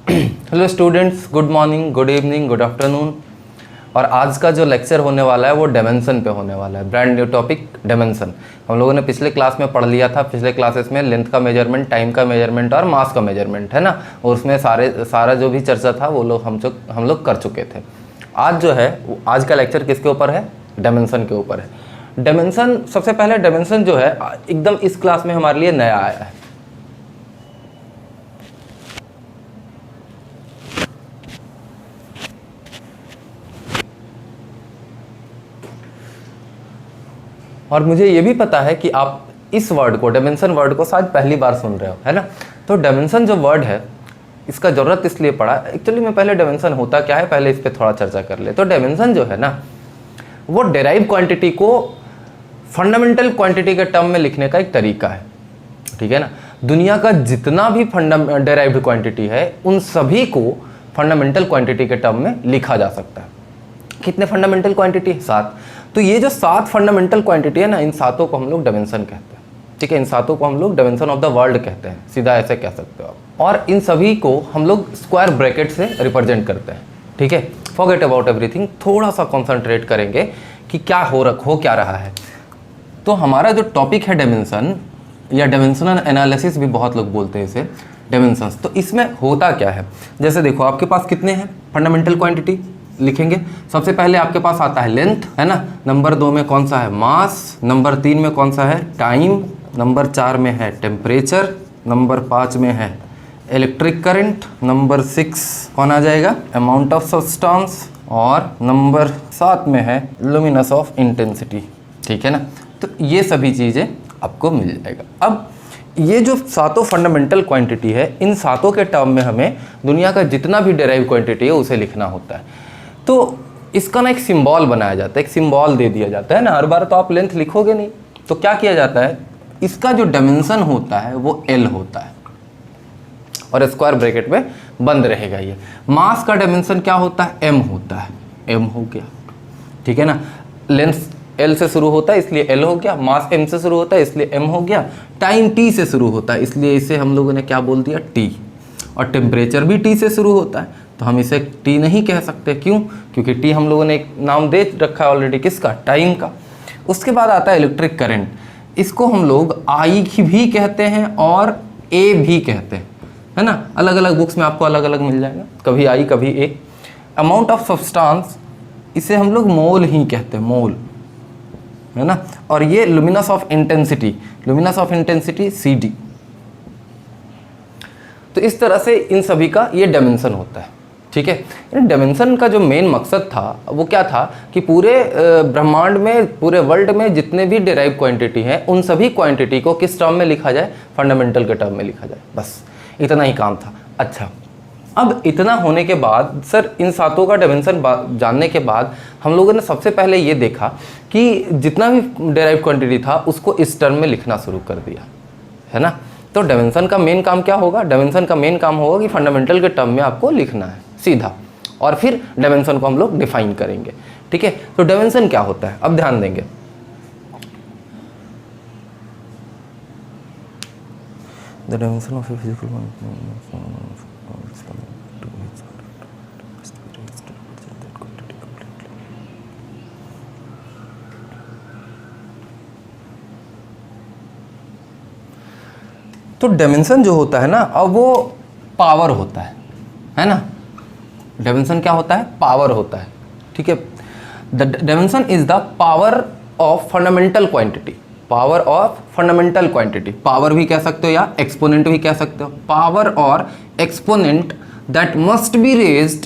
Hello students, good morning, good evening, good afternoon. और आज का जो लेक्चर होने वाला है वो डायमेंशन पे होने वाला है। Brand new topic dimension. हम लोगों ने पिछले क्लास में पढ़ लिया था। पिछले क्लासेस में लेंथ का मेजरमेंट, टाइम का मेजरमेंट और मास का मेजरमेंट, है ना। और उसमें सारा जो भी चर्चा था वो लोग हम लोग कर चुके थे। आज जो है, आज का लेक्चर किसके ऊपर है? डायमेंशन के ऊपर है। डायमेंशन, सबसे पहले डायमेंशन जो है एकदम इस क्लास में हमारे लिए नया आया है। और मुझे ये भी पता है कि आप इस वर्ड को, डायमेंशन वर्ड को शायद पहली बार सुन रहे हो, है ना। तो डायमेंशन जो वर्ड है, इसका ज़रूरत इसलिए पड़ा, एक्चुअली मैं पहले डायमेंशन होता क्या है पहले इस पर थोड़ा चर्चा कर ले। तो डायमेंशन जो है ना, वो डेराइव क्वांटिटी को फंडामेंटल क्वांटिटी के टर्म में लिखने का एक तरीका है, ठीक है ना। दुनिया का जितना भी डेराइव्ड क्वांटिटी है उन सभी को फंडामेंटल क्वांटिटी के टर्म में लिखा जा सकता है। कितने फंडामेंटल क्वांटिटी? 7। तो ये जो 7 फंडामेंटल क्वांटिटी है ना, इन 7 को हम लोग डायमेंशन कहते हैं, ठीक है। इन 7 को हम लोग डायमेंशन ऑफ द वर्ल्ड कहते हैं, सीधा ऐसे कह सकते हो आप। और इन सभी को हम लोग स्क्वायर ब्रैकेट से रिप्रेजेंट करते हैं, ठीक है। फॉरगेट अबाउट एवरीथिंग, थोड़ा सा कॉन्सेंट्रेट करेंगे कि क्या हो क्या रहा है। तो हमारा जो टॉपिक है डायमेंशन, या डायमेंशनल एनालिसिस भी बहुत लोग बोलते हैं इसे, डायमेंशंस। तो इसमें होता क्या है, जैसे देखो आपके पास कितने हैं फंडामेंटल क्वांटिटी, लिखेंगे। सबसे पहले आपके पास आता है लेंथ, है ना। नंबर 2 में कौन सा है? मास। नंबर 3 में कौन सा है? टाइम। नंबर 4 में है टेम्परेचर। नंबर 5 में है इलेक्ट्रिक करंट। नंबर 6 कौन आ जाएगा? Amount of substance. और नंबर 7 में है लुमिनस ऑफ इंटेंसिटी, ठीक है ना। तो ये सभी चीज़ें आपको मिल जाएगा। अब ये जो 7 फंडामेंटल क्वांटिटी है, इन 7 के टर्म में हमें दुनिया का जितना भी डेराइव क्वांटिटी है उसे लिखना होता है। तो इसका ना एक सिंबल बनाया जाता है, एक सिंबल दे दिया जाता है ना। हर बार तो आप लेंथ लिखोगे नहीं, तो क्या किया जाता है, इसका जो डायमेंशन होता है वो L होता है और स्क्वायर ब्रैकेट में बंद रहेगा ये। मास का डायमेंशन क्या होता है? M होता है, M हो गया, ठीक है ना। लेंथ L से शुरू होता है इसलिए L हो गया। मास M से शुरू होता है इसलिए M हो गया। टाइम T से शुरू होता है इसलिए इसे हम लोगों ने क्या बोल दिया? T। और टेम्परेचर भी T से शुरू होता है, तो हम इसे T नहीं कह सकते। क्यों? क्योंकि T हम लोगों ने एक नाम दे रखा है ऑलरेडी, किसका? टाइम का। उसके बाद आता है इलेक्ट्रिक करंट। इसको हम लोग I भी कहते हैं और A भी कहते हैं, है ना। अलग अलग बुक्स में आपको अलग अलग मिल जाएगा, कभी I कभी A। अमाउंट ऑफ सब्सटेंस, इसे हम लोग मोल ही कहते हैं, मोल, है ना। और ये luminous of intensity, luminous of intensity CD। तो इस तरह से इन सभी का ये डायमेंशन होता है, ठीक है। डायमेंशन का जो मेन मकसद था वो क्या था कि पूरे ब्रह्मांड में, पूरे वर्ल्ड में जितने भी डेराइव क्वांटिटी हैं उन सभी क्वांटिटी को किस टर्म में लिखा जाए? फंडामेंटल के टर्म में लिखा जाए, बस इतना ही काम था। अच्छा, अब इतना होने के बाद सर, इन 7 का डायमेंशन जानने के बाद हम लोगों ने सबसे पहले ये देखा कि जितना भी डेराइव क्वांटिटी था उसको इस टर्म में लिखना शुरू कर दिया, है ना। तो डायमेंशन का मेन काम क्या होगा? डायमेंशन का मेन काम होगा कि फंडामेंटल के टर्म में आपको लिखना है सीधा, और फिर डायमेंशन को हम लोग डिफाइन करेंगे, ठीक है। तो डायमेंशन क्या होता है, अब ध्यान देंगे। The dimension of a physical तो डायमेंशन जो होता है ना, अब वो पावर होता है ना। डायमेंशन क्या होता है? पावर होता है, ठीक है। The dimension is the power of fundamental quantity, power of fundamental quantity. Power भी कह सकते हो या एक्सपोनेंट भी कह सकते हो। पावर और exponent that must be raised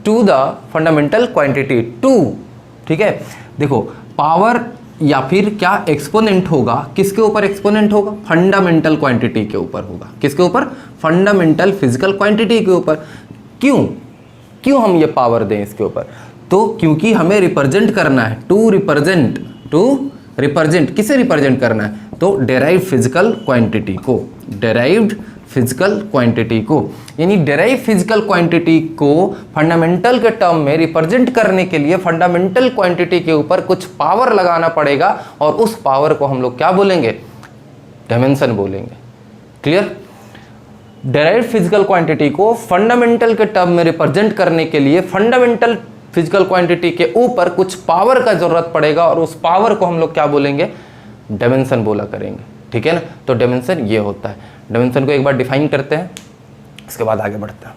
to the fundamental quantity 2, ठीक है। देखो, पावर या फिर क्या एक्सपोनेंट होगा, किसके ऊपर एक्सपोनेंट होगा? फंडामेंटल क्वांटिटी के ऊपर होगा। किसके ऊपर? फंडामेंटल फिजिकल क्वांटिटी के ऊपर। क्यों हम ये पावर दें इसके ऊपर? तो क्योंकि हमें रिप्रेजेंट करना है, टू रिप्रेजेंट किसे रिप्रेजेंट करना है? तो डेराइव्ड फिजिकल क्वांटिटी को, डेराइव्ड फिजिकल क्वांटिटी को, यानी डेराइव फिजिकल क्वांटिटी को फंडामेंटल के टर्म में रिप्रेजेंट करने के लिए फंडामेंटल क्वांटिटी के ऊपर कुछ पावर लगाना पड़ेगा, और उस पावर को हम लोग क्या बोलेंगे? डायमेंशन बोलेंगे। क्लियर? डेराइव्ड फिजिकल क्वांटिटी को फंडामेंटल के टर्म में रिप्रेजेंट करने के लिए फंडामेंटल फिजिकल क्वांटिटी के ऊपर कुछ पावर का जरूरत पड़ेगा और उस पावर को हम लोग क्या बोलेंगे, डायमेंशन बोला करेंगे। ठीक है ना, तो डायमेंशन ये होता है। डायमेंशन को एक बार डिफाइन करते हैं, इसके बाद आगे बढ़ते हैं।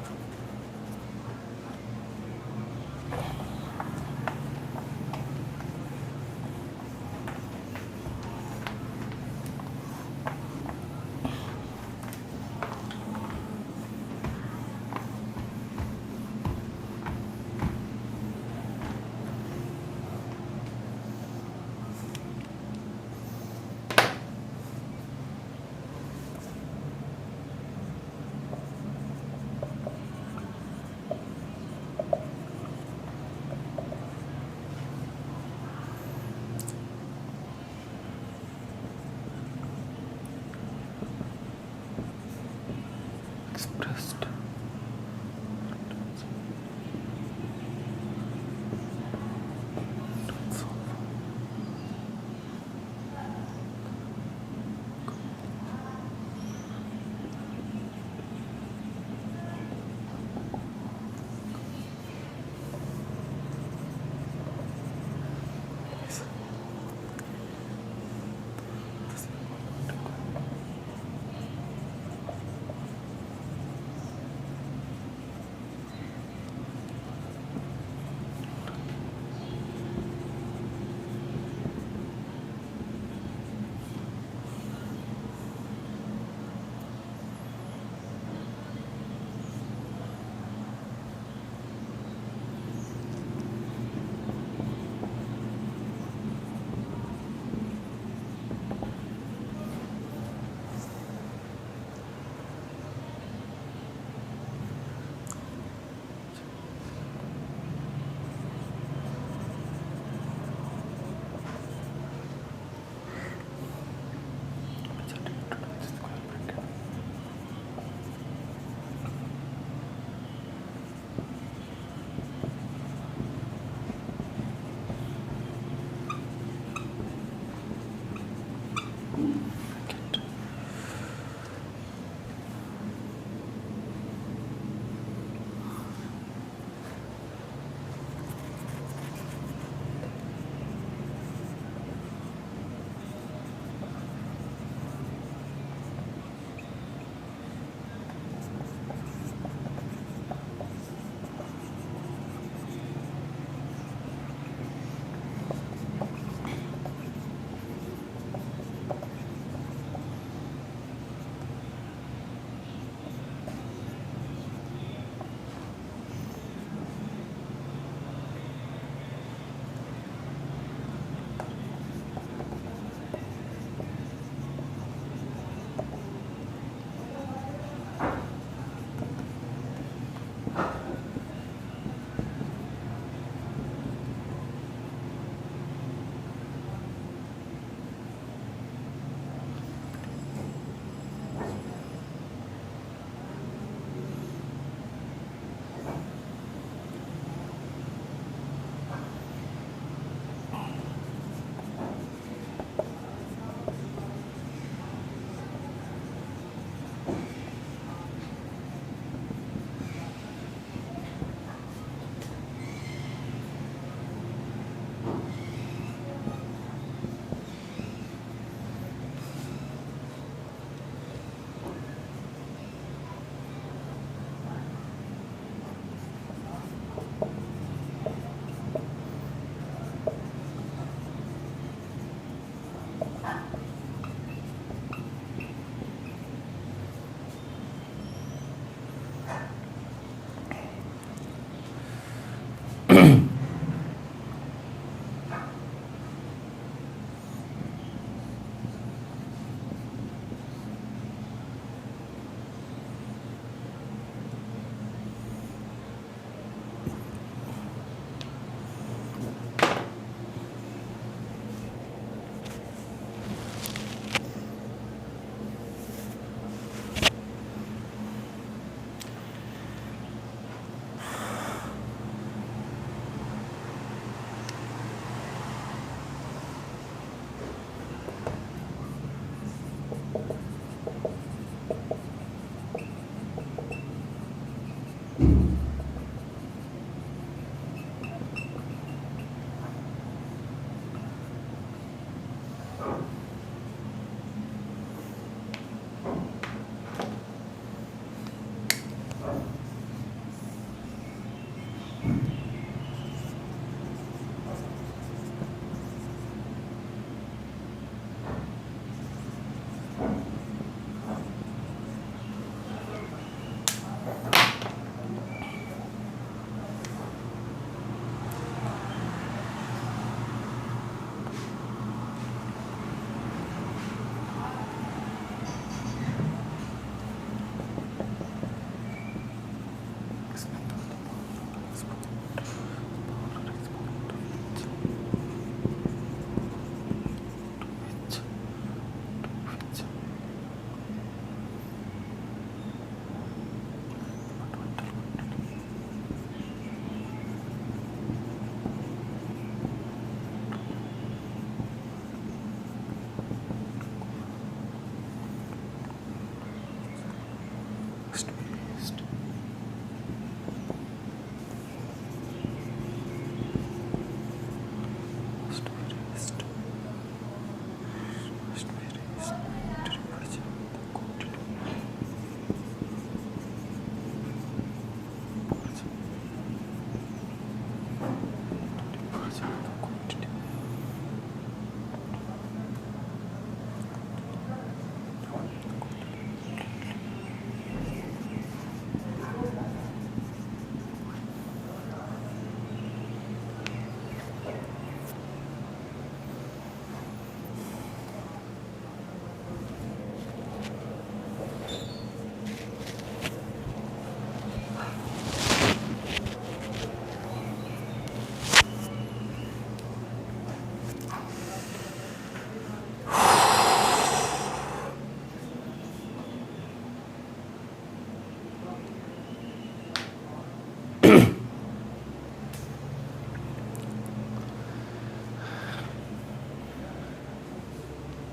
Expressed.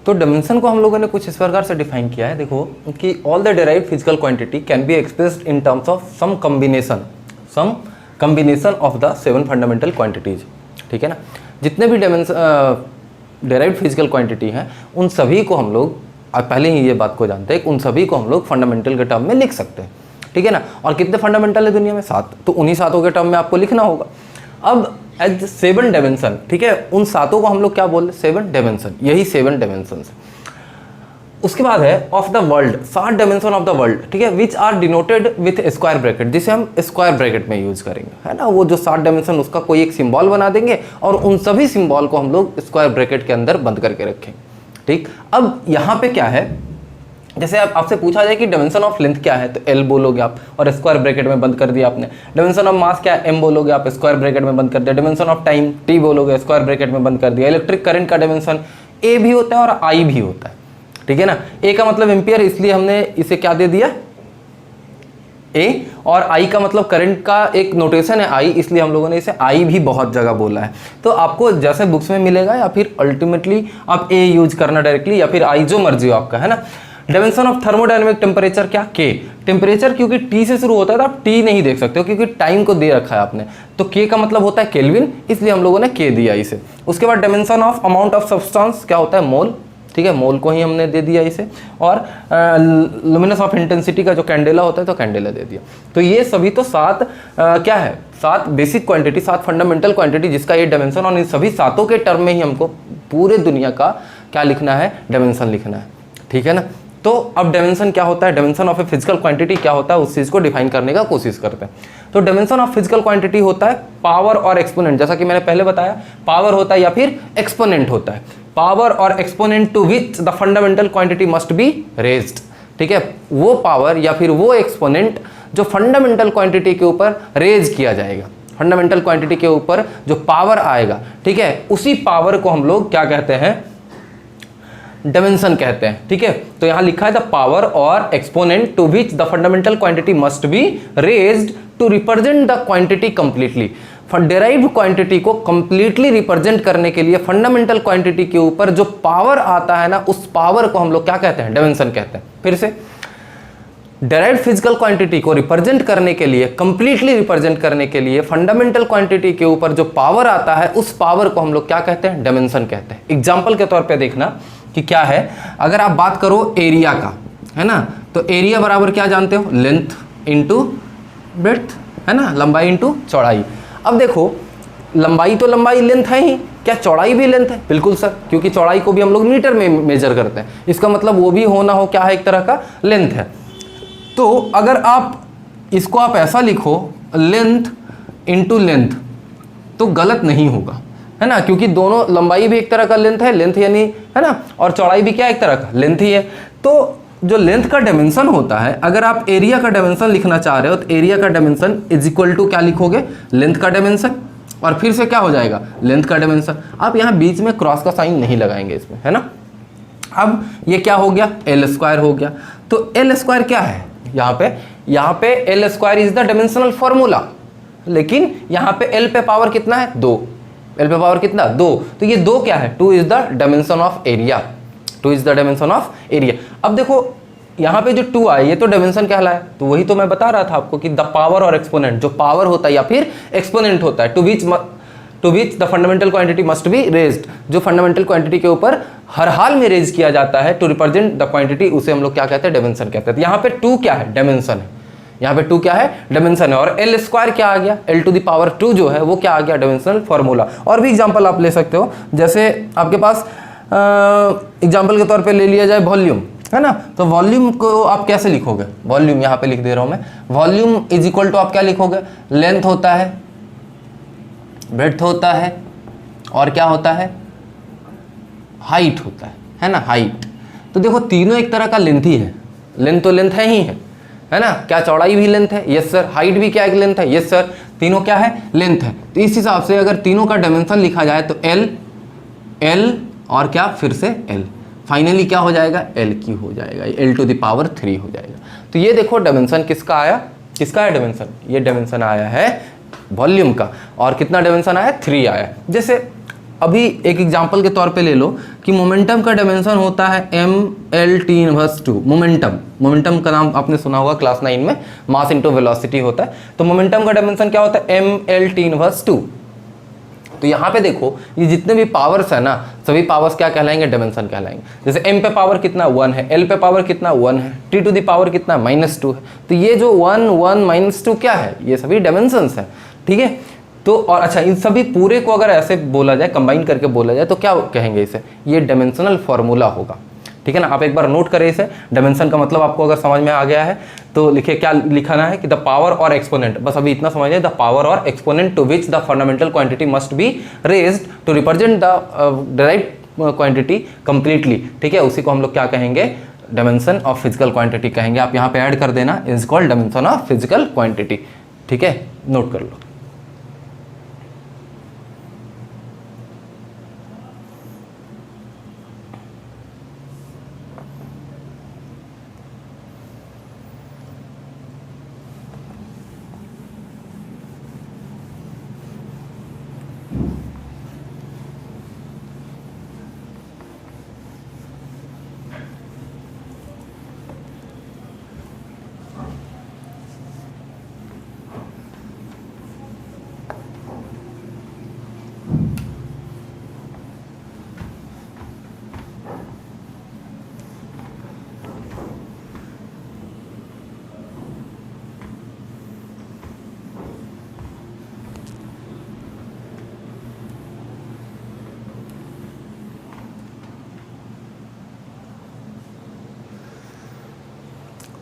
तो डायमेंशन को हम लोगों ने कुछ इस प्रकार से डिफाइन किया है, देखो कि all the derived physical quantity can be expressed in terms of some combination of the 7 fundamental quantities. ठीक है ना, जितने भी डेराइव्ड फिजिकल क्वांटिटी हैं उन सभी को हम लोग, आप पहले ही ये बात को जानते हैं, उन सभी को हम लोग फंडामेंटल के टर्म में लिख सकते हैं। ठीक है ना, और कितने फंडामेंटल है दुनिया में? 7, तो उन्हीं 7 के टर्म में आपको लिखना होगा। अब एज 7 डायमेंशन, ठीक है, उन 7 को हम लोग क्या बोल रहे? 7 डायमेंशन, यही 7 डायमेंशन है। उसके बाद है of the world, 7 dimension of the world, ठीक है, which are denoted with square bracket, जिसे हम स्क्वायर ब्रैकेट में यूज करेंगे, है ना। वो जो 7 डायमेंशन उसका कोई एक सिंबल बना देंगे और उन सभी सिंबल को हम लोग स्क्वायर ब्रैकेट के अंदर बंद करके रखेंगे। ठीक, अब यहाँ पे क्या है, जैसे आपसे पूछा जाए कि डायमेंशन ऑफ लेंथ क्या है, तो L बोलोगे आप और स्क्वायर ब्रैकेट में बंद कर दिया आपने। डायमेंशन ऑफ मास क्या है? M बोलोगे आप, स्क्वायर ब्रैकेट में बंद कर दिया। डायमेंशन ऑफ टाइम T बोलोगे, स्क्वायर ब्रैकेट में बंद कर दिया। इलेक्ट्रिक करंट का डायमेंशन A भी होता है और I भी होता है। ठीक है ना, A का मतलब एम्पियर, इसलिए हमने इसे क्या दे दिया? A, और I का मतलब करंट का एक नोटेशन है I, इसलिए हम लोगों ने इसे I भी बहुत जगह बोला है। तो आपको जैसे बुक्स में मिलेगा या फिर अल्टीमेटली आप A यूज करना डायरेक्टली, या फिर I, जो मर्जी हो आपका, है ना। डायमेंशन ऑफ थर्मोडायनेमिक टेम्परेचर क्या? K। टेम्परेचर क्योंकि T से शुरू होता है तो आप T नहीं देख सकते हो क्योंकि टाइम को दे रखा है आपने, तो K का मतलब होता है केल्विन, इसलिए हम लोगों ने K दिया इसे। उसके बाद dimension of amount of substance क्या होता है? मोल। ठीक है, मोल को ही हमने दे दिया इसे। और लुमिनस ऑफ इंटेंसिटी का जो कैंडेला होता है तो कैंडेला दे दिया। तो ये सभी तो 7 क्या है? 7 बेसिक क्वांटिटी, 7 फंडामेंटल क्वांटिटी जिसका ये डायमेंशन, और इन सभी 7 के टर्म में ही हमको पूरे दुनिया का क्या लिखना है? डायमेंशन लिखना है। ठीक है ना, तो अब डायमेंशन क्या होता है, dimension of A physical quantity क्या होता है, उस चीज को डिफाइन करने का कोशिश करते हैं। तो डायमेंशन ऑफ फिजिकल क्वांटिटी होता है पावर और एक्सपोनेंट, जैसा कि मैंने पहले बताया, पावर होता है या फिर एक्सपोनेंट होता है। पावर और exponent to which the fundamental quantity must be raised. ठीक है, वो पावर या फिर वो एक्सपोनेंट जो फंडामेंटल क्वांटिटी के ऊपर रेज किया जाएगा, फंडामेंटल क्वांटिटी के ऊपर जो पावर आएगा, ठीक है, उसी पावर को हम लोग क्या कहते हैं? डायमेंशन कहते हैं। ठीक है, तो यहां लिखा है द पावर और exponent to which the fundamental quantity must be raised to represent the quantity completely. Derived quantity को कंप्लीटली रिप्रेजेंट करने के लिए फंडामेंटल क्वांटिटी के ऊपर जो पावर आता है ना, उस पावर को हम लोग क्या कहते हैं? डायमेंशन कहते हैं। फिर से, डेराइव्ड फिजिकल क्वांटिटी को रिप्रेजेंट करने के लिए, कंप्लीटली रिप्रेजेंट करने के लिए फंडामेंटल क्वांटिटी के ऊपर जो पावर आता है, उस पावर को हम लोग क्या कहते हैं? डायमेंशन कहते हैं। एग्जाम्पल के तौर पर देखना कि क्या है, अगर आप बात करो एरिया का, है ना, तो एरिया बराबर क्या जानते हो? लेंथ इंटू ब्रेड्थ, है ना, लंबाई इंटू चौड़ाई। अब देखो, लंबाई तो लंबाई लेंथ है ही, क्या चौड़ाई भी लेंथ है? बिल्कुल सर, क्योंकि चौड़ाई को भी हम लोग मीटर में मेजर करते हैं, इसका मतलब वो भी होना हो क्या है? एक तरह का लेंथ है। तो अगर आप इसको आप ऐसा लिखो लेंथ इंटू लेंथ, तो गलत नहीं होगा, है ना, क्योंकि दोनों, लंबाई भी एक तरह का लेंथ है, लेंथ यानी, है ना, और चौड़ाई भी क्या एक तरह का लेंथ ही है। तो जो लेंथ का डायमेंशन होता है, अगर आप एरिया का डायमेंशन लिखना चाह रहे हो तो एरिया का डायमेंशन इज इक्वल टू क्या लिखोगे? लेंथ का डायमेंशन, और फिर से क्या हो जाएगा? लेंथ का डायमेंशन। आप यहाँ बीच में क्रॉस का साइन नहीं लगाएंगे इसमें, है ना। अब ये क्या हो गया? एल स्क्वायर हो गया। तो एल स्क्वायर क्या है यहाँ पे L square is the dimensional formula, लेकिन यहाँ पे एल पे पावर कितना है? 2। एल पे पावर कितना? 2। तो ये 2 क्या है? 2 is the dimension of area. 2 is the dimension of area. अब देखो यहाँ पे जो 2 आए, ये तो डायमेंशन कहलाए, तो वही तो मैं बता रहा था आपको कि द पावर और एक्सपोनेंट, जो पावर होता है या फिर एक्सपोनेंट होता है, to which the fundamental quantity must be raised, जो फंडामेंटल क्वांटिटी के ऊपर हर हाल में रेज किया जाता है टू रिप्रेजेंट द क्वांटिटी, उसे हम लोग क्या कहते हैं? डायमेंशन कहते हैं। तो यहाँ पे 2 क्या है? डायमेंशन है। यहाँ पे 2 क्या है? डायमेंशन है। और एल स्क्वायर क्या आ गया? एल टू द पावर 2 जो है वो क्या आ गया? Dimensional formula. और भी एग्जांपल आप ले सकते हो, जैसे आपके पास एग्जांपल के तौर पे ले लिया जाए वॉल्यूम, है ना, तो वॉल्यूम को आप कैसे लिखोगे? वॉल्यूम यहाँ पे लिख दे रहा हूँ मैं, वॉल्यूम इज इक्वल टू आप क्या लिखोगे? लेंथ होता है, ब्रेड्थ होता है, और क्या होता है? हाइट होता है ना, हाइट। तो देखो तीनों एक तरह का लेंथ ही है, लेंथ तो लेंथ है ही है ना। क्या चौड़ाई भी लेंथ है? Yes sir. हाइट भी क्या एक लेंथ है? Yes sir. तीनों क्या है? लेंथ है। तो इस हिसाब से अगर तीनों का डायमेंशन लिखा जाए तो एल, एल और क्या, फिर से एल, फाइनली क्या हो जाएगा? एल की हो जाएगा, एल टू द पावर 3 हो जाएगा। तो ये देखो डायमेंशन किसका आया? किसका है डायमेंशन? ये डायमेंशन आया है वॉल्यूम का। और कितना डायमेंशन आया? 3 आया। जैसे अभी एक एग्जांपल के तौर पे ले लो कि मोमेंटम का डायमेंशन होता है mL/2। मोमेंटम का नाम आपने सुना होगा क्लास 9 में, मास इनटू वेलोसिटी होता है। तो मोमेंटम का डायमेंशन क्या होता है mL/2। तो यहाँ पे देखो ये जितने भी पावर्स है ना, सभी पावर्स क्या कहलाएंगे, डायमेंशन कहलाएंगे। जैसे m पे पावर कितना 1 है, l पे पावर कितना 1 है, t टू द पावर कितना -2 है। तो ये जो 1 1 -2 क्या है, ये सभी डायमेंशंस हैं, ठीक है। तो और अच्छा, इन सभी पूरे को अगर ऐसे बोला जाए, कंबाइन करके बोला जाए, तो क्या कहेंगे इसे, ये डायमेंशनल फॉर्मूला होगा, ठीक है ना। आप एक बार नोट करें इसे, डायमेंशन का मतलब आपको अगर समझ में आ गया है तो लिखिए, क्या लिखाना है कि द पावर और एक्सपोनेंट, बस अभी इतना समझिए, द पावर और exponent to which the fundamental quantity must be raised to represent the derived quantity completely, ठीक है। उसी को हम लोग क्या कहेंगे, डायमेंशन ऑफ फिजिकल क्वांटिटी कहेंगे। आप यहाँ पे ऐड कर देना, is called dimension of physical quantity, ठीक है, नोट कर लो।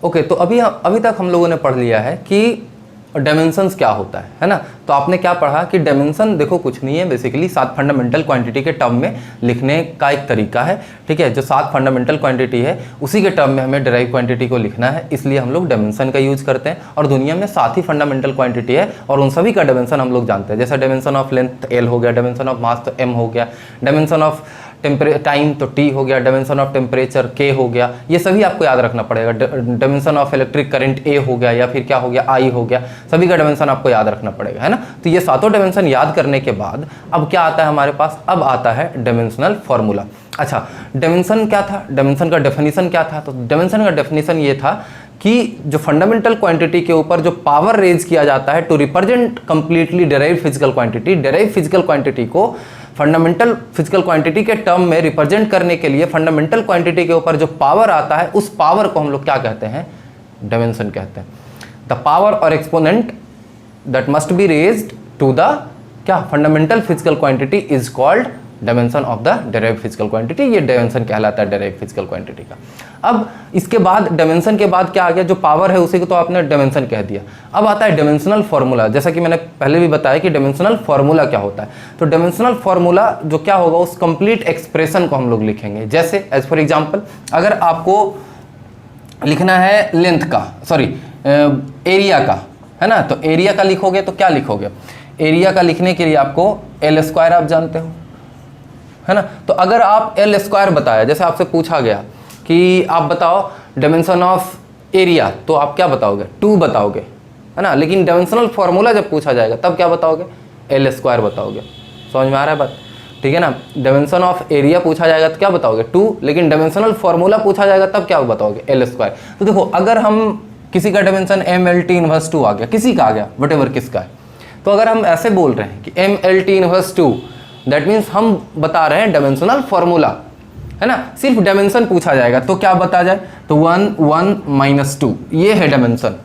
ओके, तो अभी तक हम लोगों ने पढ़ लिया है कि डायमेंशंस क्या होता है ना। तो आपने क्या पढ़ा कि डायमेंशन देखो कुछ नहीं है, बेसिकली 7 फंडामेंटल क्वांटिटी के टर्म में लिखने का एक तरीका है, ठीक है। जो 7 फंडामेंटल क्वांटिटी है उसी के टर्म में हमें डिराइव क्वांटिटी को लिखना है, इसलिए हम लोग डायमेंशन का यूज करते हैं। और दुनिया में 7 ही फंडामेंटल क्वांटिटी है और उन सभी का डायमेंशन हम लोग जानते हैं। जैसे डायमेंशन ऑफ लेंथ L हो गया, डायमेंशन ऑफ मास तो M हो गया, डायमेंशन ऑफ टाइम तो T हो गया, डायमेंशन ऑफ टेम्परेचर K हो गया, ये सभी आपको याद रखना पड़ेगा। Dimension of electric current A हो गया, या फिर क्या हो गया I हो गया, सभी का डायमेंशन आपको याद रखना पड़ेगा, है ना। तो ये 7 डायमेंशन याद करने के बाद अब क्या आता है हमारे पास, अब आता है डायमेंशनल फॉर्मूला। अच्छा, डायमेंशन क्या था, डायमेंशन का डेफिनेशन क्या था, तो डायमेंशन का डेफिनेशन ये था कि जो फंडामेंटल क्वांटिटी के ऊपर जो पावर रेज किया जाता है to represent completely derived physical quantity, derived physical quantity को फंडामेंटल फिजिकल क्वांटिटी के टर्म में रिप्रेजेंट करने के लिए फंडामेंटल क्वांटिटी के ऊपर जो पावर आता है उस पावर को हम लोग क्या कहते हैं, डायमेंशन कहते हैं। द पावर और exponent that must be raised to the क्या fundamental physical quantity is called dimension of the derived physical quantity, ये डायमेंशन कहलाता है डिराइव्ड फिजिकल क्वांटिटी का। अब इसके बाद डायमेंशन के बाद क्या आ गया, जो पावर है उसी को तो आपने डायमेंशन कह दिया। अब आता है डायमेंशनल फॉर्मूला। जैसा कि मैंने पहले भी बताया कि डायमेंशनल फॉर्मूला क्या होता है, तो डायमेंशनल फॉर्मूला जो क्या होगा, उस कंप्लीट एक्सप्रेशन को हम लोग लिखेंगे। जैसे एज फॉर एग्जाम्पल, अगर आपको लिखना है लेंथ का, सॉरी एरिया का, है ना, तो एरिया का लिखोगे तो क्या लिखोगे, एरिया का लिखने के लिए आपको L² आप जानते हो, है ना। तो अगर आप L² बताया, जैसे आपसे पूछा गया कि आप बताओ डायमेंशन ऑफ एरिया, तो आप क्या बताओगे, 2 बताओगे, है ना। लेकिन डायमेंशनल फॉर्मूला जब पूछा जाएगा तब क्या बताओगे, L² बताओगे। समझ में आ रहा है बात, ठीक है ना। डायमेंशन ऑफ एरिया पूछा जाएगा तो क्या बताओगे 2, लेकिन डायमेंशनल फॉर्मूला पूछा जाएगा तब क्या बताओगे, L²। तो देखो, अगर हम किसी का डायमेंशन mLT−2 आ गया, किसी का आ गया, वटेवर किसका है, तो अगर हम ऐसे बोल रहे हैं कि mLT−2, दैट मीन्स हम बता रहे हैं डायमेंशनल फॉर्मूला, है ना। सिर्फ डायमेंशन पूछा जाएगा तो क्या बता जाए, तो 1 1 -2, ये है डायमेंशन,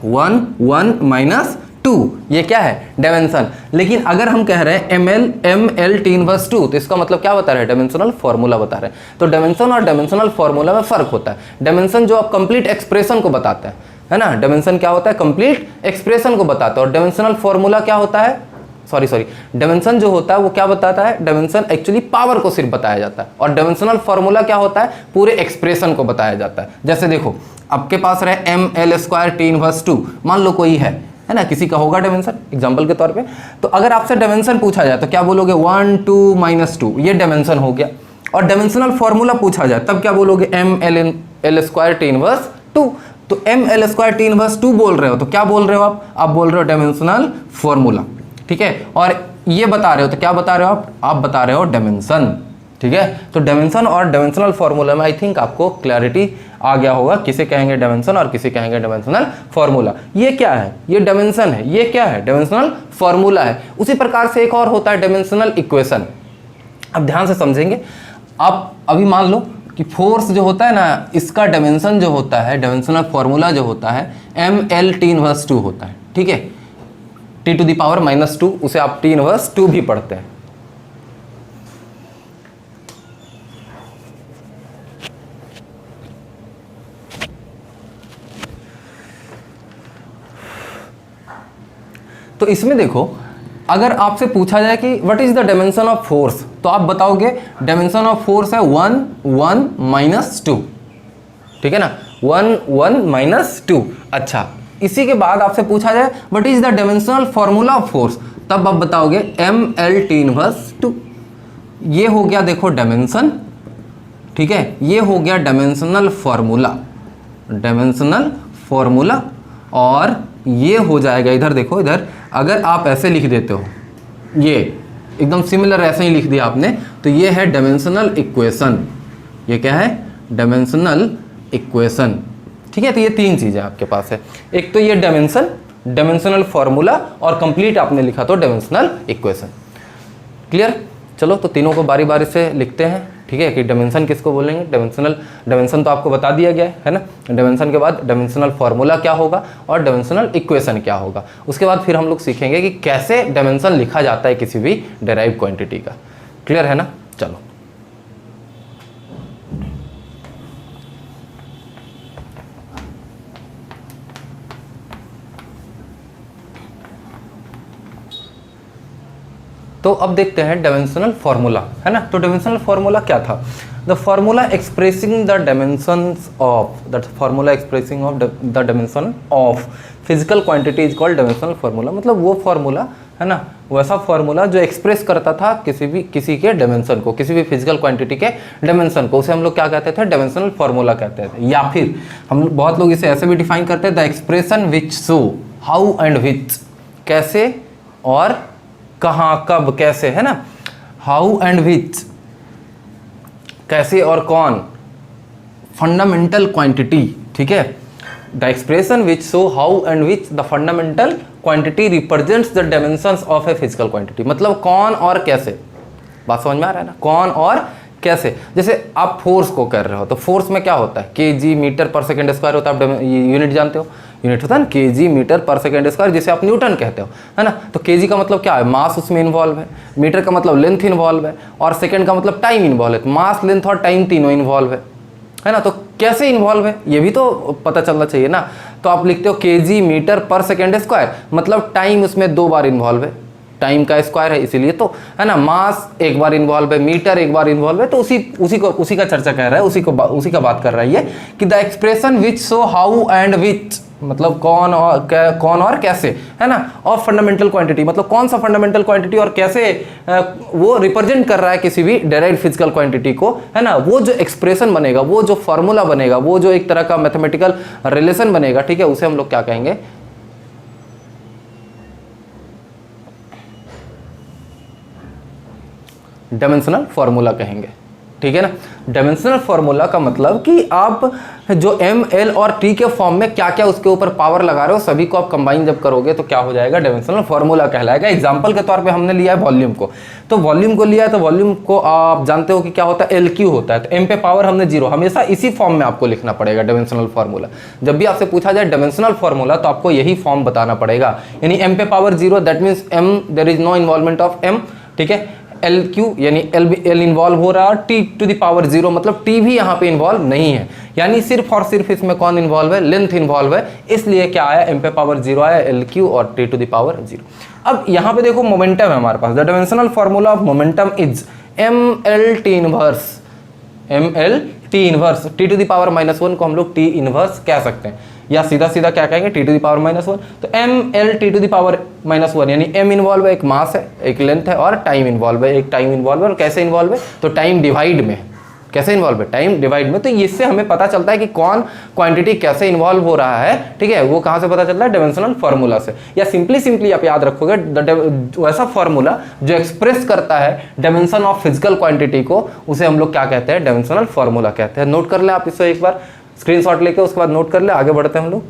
1 1 -2, ये क्या है, डायमेंशन। लेकिन अगर हम कह रहे हैं mLT−2, तो इसका मतलब क्या बता रहे हैं, डायमेंशनल फॉर्मूला बता रहे हैं। तो डायमेंशन और डायमेंशनल फॉर्मूला में फर्क होता है। डायमेंशन जो आप कंप्लीट एक्सप्रेशन को बताता है ना, डायमेंशन क्या होता है, कंप्लीट एक्सप्रेशन को बताता है। और डायमेंशनल फॉर्मूला क्या होता है, सॉरी डायमेंशन जो होता है वो क्या बताता है, डायमेंशन एक्चुअली पावर को सिर्फ बताया जाता है, और डायमेंशनल फॉर्मूला क्या होता है, पूरे एक्सप्रेशन को बताया जाता है। जैसे देखो, आपके पास रहे mL²T−2, मान लो कोई है ना, किसी का होगा डायमेंशन एग्जांपल के तौर पे, तो अगर आपसे डायमेंशन पूछा जाए तो क्या बोलोगे, 1 2 -2, ये डायमेंशन हो गया। और डायमेंशनल फॉर्मूला पूछा जाए तब क्या बोलोगे, mL²T−2। तो mL²T−2 बोल रहे हो तो क्या बोल रहे हो आप बोल रहे हो डायमेंशनल फॉर्मूला, ठीक है। और ये बता रहे हो, तो क्या बता रहे हो आप बता रहे हो डायमेंशन, ठीक है। तो डायमेंशन और डायमेंशनल फॉर्मूला में आई थिंक आपको क्लैरिटी आ गया होगा, किसे कहेंगे डायमेंशन और किसे कहेंगे डायमेंशनल फॉर्मूला। ये क्या है, ये डायमेंशन है, ये क्या है, डायमेंशनल फॉर्मूला है। उसी प्रकार से एक और होता है डायमेंशनल इक्वेशन। अब ध्यान से समझेंगे, आप अभी मान लो कि फोर्स जो होता है ना, इसका डायमेंशन जो होता है, डायमेंशनल फॉर्मूला जो होता है mL(T−2) होता है, ठीक है। T⁻⁻², उसे आप T⁻² भी पढ़ते हैं। तो इसमें देखो, अगर आपसे पूछा जाए कि what is the dimension of force, तो आप बताओगे डायमेंशन ऑफ फोर्स है 1 1 -2, ठीक है ना, 1 1 -2। अच्छा, इसी के बाद आपसे पूछा जाए what is the dimensional formula of force, तब आप बताओगे mL(T−2). ये हो गया देखो डायमेंशन, ठीक है, ये हो गया डायमेंशनल फॉर्मूला, डायमेंशनल फॉर्मूला। और ये हो जाएगा, इधर देखो, इधर अगर आप ऐसे लिख देते हो, ये एकदम सिमिलर ऐसे ही लिख दिया आपने, तो ये है डायमेंशनल इक्वेशन। ये क्या है, डायमेंशनल इक्वेशन, ठीक है। तो ये तीन चीज़ें आपके पास है, एक तो ये डायमेंशन, डायमेंशनल फॉर्मूला, और कंप्लीट आपने लिखा तो डायमेंशनल इक्वेशन। क्लियर? चलो, तो तीनों को बारी बारी से लिखते हैं, ठीक है, कि डायमेंशन किसको बोलेंगे। डायमेंशन तो आपको बता दिया गया है ना। डायमेंशन के बाद डायमेंशनल फॉर्मूला क्या होगा और डायमेंशनल इक्वेशन क्या होगा। उसके बाद फिर हम लोग सीखेंगे कि कैसे डायमेंशन लिखा जाता है किसी भी डेराइव क्वांटिटी का। क्लियर है ना? चलो, तो अब देखते हैं डायमेंशनल फॉर्मूला, है ना। तो डायमेंशनल फॉर्मूला क्या था? The formula expressing the dimensions of the dimension of physical quantity is called dimensional formula. मतलब वो फॉर्मूला, है ना, वैसा फॉर्मूला जो एक्सप्रेस करता था किसी के डायमेंशन को, किसी भी फिजिकल क्वांटिटी के डायमेंशन को, उसे हम लोग क्या कहते थे? डायमेंशनल फॉर्मूला कहते थे। या फिर हम बहुत लोग इसे ऐसे भी डिफाइन करते हैं, the expression which show how and which, कैसे और कहाँ, कब, कैसे, है ना। हाउ एंड विच, कैसे और कौन, फंडामेंटल क्वांटिटी, ठीक है। The expression which show how and which the fundamental quantity represents the dimensions of A physical quantity. मतलब कौन और कैसे, बात समझ में आ रहा है ना, कौन और कैसे। जैसे आप फोर्स को कर रहे हो, तो फोर्स में क्या होता है? kg मीटर पर सेकेंड स्क्वायर होता है। आप यूनिट जानते हो, यूनिट होता है ना kg मीटर पर सेकेंड स्क्वायर, जिसे आप न्यूटन कहते हो, है ना। तो kg का मतलब क्या है? मास उसमें इन्वॉल्व है, मीटर का मतलब लेंथ इन्वॉल्व है, और सेकेंड का मतलब टाइम इन्वॉल्व है। तो मास, लेंथ और टाइम तीनों इन्वॉल्व है ना। तो कैसे इन्वॉल्व है ये भी तो पता चलना चाहिए ना। तो आप लिखते हो kg मीटर पर सेकेंड स्क्वायर, मतलब टाइम उसमें 2 बार इन्वॉल्व है, टाइम का स्क्वायर है इसीलिए, तो है ना। मास एक बार इन्वॉल्व है, मीटर एक बार इन्वॉल्व है, तो उसी का चर्चा कर रहा है, उसी का बात कर रहा है ये, कि the expression which show how and which, मतलब कौन और कैसे, है ना। और फंडामेंटल क्वांटिटी, मतलब कौन सा फंडामेंटल क्वांटिटी और कैसे वो रिप्रेजेंट कर रहा है किसी भी डायरेक्ट फिजिकल क्वांटिटी को, है ना। वो जो एक्सप्रेशन बनेगा, वो जो फॉर्मूला बनेगा, वो जो एक तरह का मैथमेटिकल रिलेशन बनेगा, ठीक है, उसे हम लोग क्या कहेंगे? डायमेंशनल फॉर्मूला कहेंगे, ठीक है ना। डायमेंशनल फॉर्मूला का मतलब कि आप जो m, l और t के फॉर्म में क्या क्या उसके ऊपर पावर लगा रहे हो, सभी को आप कंबाइन जब करोगे तो क्या हो जाएगा? डायमेंशनल फॉर्मूला कहलाएगा। एग्जांपल के तौर पे हमने लिया है वॉल्यूम को, तो वॉल्यूम को लिया है, तो वॉल्यूम को आप जानते हो कि क्या होता है? LQ होता है। तो m पे पावर हमने 0, हमेशा इसी फॉर्म में आपको लिखना पड़ेगा डायमेंशनल फॉर्मूला। जब भी आपसे पूछा जाए डायमेंशनल फॉर्मूला, तो आपको यही फॉर्म बताना पड़ेगा, यानी m पे power 0, that means m, there is no involvement of m, ठीक है। LQ यानी L इन्वॉल्व हो रहा है, T⁻⁻0 मतलब T भी यहाँ पे इन्वॉल्व नहीं है, यानी सिर्फ और सिर्फ इसमें कौन इन्वॉल्व है? लेंथ इन्वॉल्व है, इसलिए क्या आया? m पे पावर 0 आया, LQ और T⁻0। अब यहाँ पे देखो मोमेंटम है हमारे पास। The dimensional formula of momentum is mL T inverse, T⁻1 को हम लोग T इनवर्स कह सकते हैं, या सीधा सीधा क्या कहेंगे? T⁻1। तो mL T⁻1 यानी m इन्वॉल्व है, एक मास है, एक लेंथ है, और टाइम इन्वॉल्व है, एक टाइम इन्वॉल्व है। और कैसे इन्वॉल्व है? तो टाइम डिवाइड में, कैसे इन्वॉल्व है, टाइम डिवाइड में। तो इससे हमें पता चलता है कि कौन क्वांटिटी कैसे इन्वॉल्व हो रहा है, ठीक है, वो कहाँ से पता चलता है, डायमेंशनल फार्मूला से। या सिंपली आप याद रखोगे वैसा फार्मूला जो एक्सप्रेस करता है डायमेंशन ऑफ फिजिकल क्वांटिटी को, उसे हम लोग क्या कहते हैं, डायमेंशनल फार्मूला कहते हैं। नोट कर ले आप इसे एक बार, स्क्रीनशॉट लेके उसके बाद नोट कर ले, आगे बढ़ते हैं हम लोग।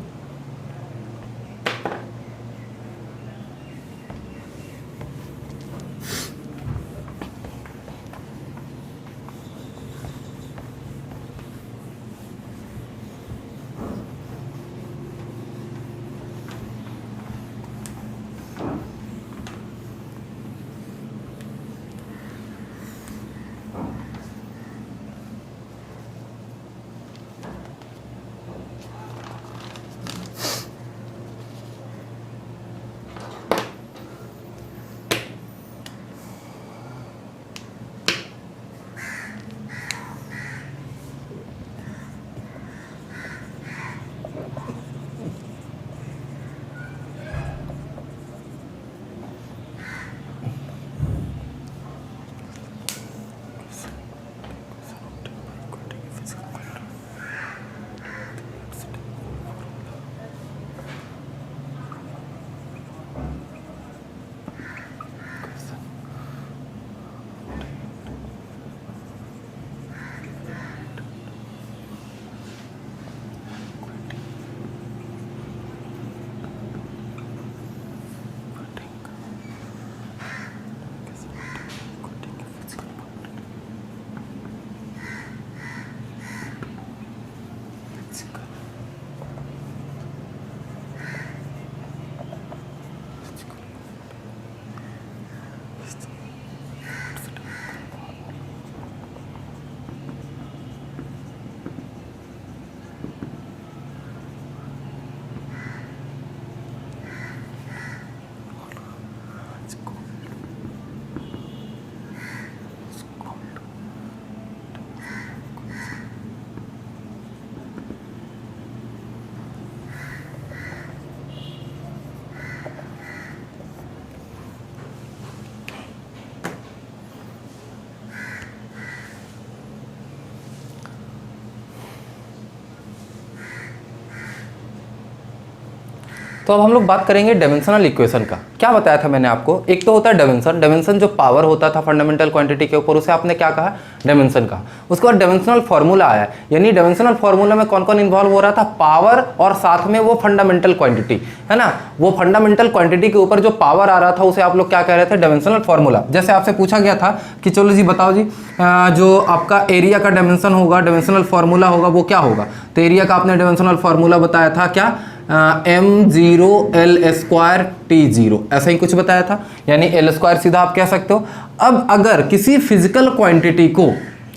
तो अब हम लोग बात करेंगे डायमेंशनल इक्वेशन का। क्या बताया था मैंने आपको, एक तो होता है डायमेंशन, डायमेंशन जो पावर होता था फंडामेंटल क्वांटिटी के ऊपर, उसे आपने क्या कहा, डायमेंशन कहा। उसके बाद डायमेंशनल फार्मूला आया, यानी डायमेंशनल फार्मूला में कौन कौन इन्वॉल्व हो रहा था, पावर और साथ में वो फंडामेंटल क्वांटिटी, है ना, वो फंडामेंटल क्वांटिटी के ऊपर जो पावर आ रहा था उसे आप लोग क्या कह रहे थे, डायमेंशनल फार्मूला। जैसे आपसे पूछा गया था कि चलो जी बताओ जी, जो आपका एरिया का डायमेंशन होगा, डायमेंशनल फार्मूला होगा, वो क्या होगा। तो एरिया का आपने डायमेंशनल फार्मूला बताया था क्या, m0 l² t0, ऐसा ही कुछ बताया था, यानी l² सीधा आप कह सकते हो। अब अगर किसी फिजिकल क्वांटिटी को,